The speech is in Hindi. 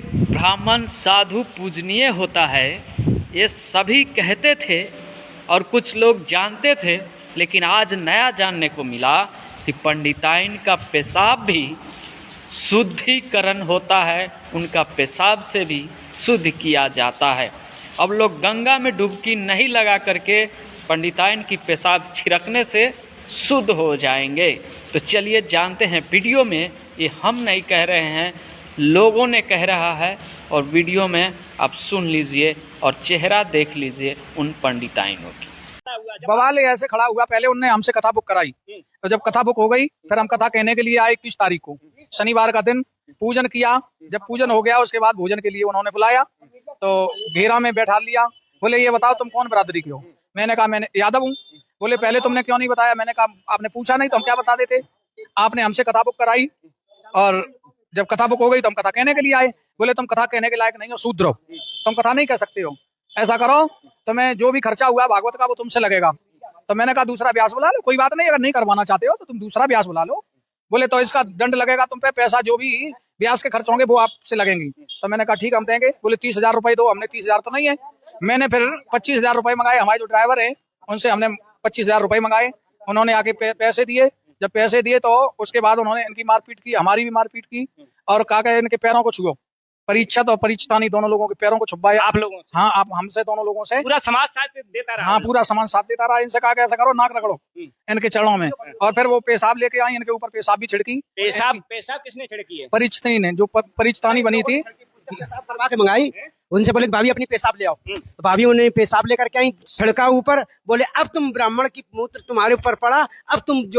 ब्राह्मण साधु पूजनीय होता है, ये सभी कहते थे और कुछ लोग जानते थे, लेकिन आज नया जानने को मिला कि पंडिताइन का पेशाब भी शुद्धिकरण होता है, उनका पेशाब से भी शुद्ध किया जाता है। अब लोग गंगा में डुबकी नहीं लगा करके पंडिताइन की पेशाब छिड़कने से शुद्ध हो जाएंगे। तो चलिए जानते हैं वीडियो में, ये हम नहीं कह रहे हैं, लोगों ने कह रहा है, और वीडियो में आप सुन लीजिए और चेहरा देख लीजिए उन पंडिताइनों की। बवाल ऐसे खड़ा हुआ, पहले उनने हमसे कथा बुक कराई, तो जब कथा बुक हो गई फिर हम कथा कहने के लिए आए 21 तारीख को, शनिवार का दिन पूजन किया। जब पूजन हो गया उसके बाद भोजन के लिए उन्होंने बुलाया, तो घेरा में बैठा लिया। बोले ये बताओ तुम कौन बरादरी के हो? मैंने कहा मैंने यादव हूँ। बोले पहले तुमने क्यों नहीं बताया? मैंने कहा आपने पूछा नहीं तो हम क्या बता देते। आपने हमसे कथा बुक कराई और जब कथा बुक हो गई तो हम कथा कहने के लिए आए। बोले तुम कथा कहने के लायक नहीं हो, शूद्र हो, तुम कथा नहीं कह सकते हो। ऐसा करो तुम्हें जो भी खर्चा हुआ भागवत का वो तुमसे लगेगा। तो मैंने कहा दूसरा ब्यास बुला लो, कोई बात नहीं, अगर नहीं करवाना चाहते हो तो तुम दूसरा ब्यास बुला लो। बोले तो इसका दंड लगेगा तुम पे, पैसा जो भी ब्यास के खर्च होंगे वो आपसे लगेंगे। तो मैंने कहा ठीक हम देंगे। बोले 30,000 रुपए दो। हमने 30,000 तो नहीं है, मैंने फिर 25,000 रुपए मंगाए। हमारे जो ड्राइवर है उनसे हमने 25,000 रुपए मंगाए। उन्होंने आके पैसे दिए। जब पैसे दिए तो उसके बाद उन्होंने इनकी मारपीट की, हमारी भी मारपीट की, और कहा कि इनके पैरों को छुओ। परीक्षित और परीक्षितानी दोनों लोगों के पैरों को छुपाया। आप लोगों से? हाँ, आप हमसे दोनों लोगों से। पूरा समाज साथ देता रहा? हाँ, पूरा समाज साथ देता रहा। इनसे कहा कि ऐसा करो नाक रगड़ो इनके चरणों में, और फिर वो पेशाब लेके आई, इनके ऊपर पेशाब भी छिड़की। पेशाब किसने छिड़की है? परीक्षितानी ने, जो परीक्षितानी बनी थी। पेशाब करवा के मंगाई, उनसे बोले भाभी अपनी पेशाब ले आओ। तो भाभी उन्हें पेशाब लेकर के आई, छिड़का ऊपर। बोले अब तुम ब्राह्मण की मूत्र तुम्हारे ऊपर पड़ा, अब तुम जो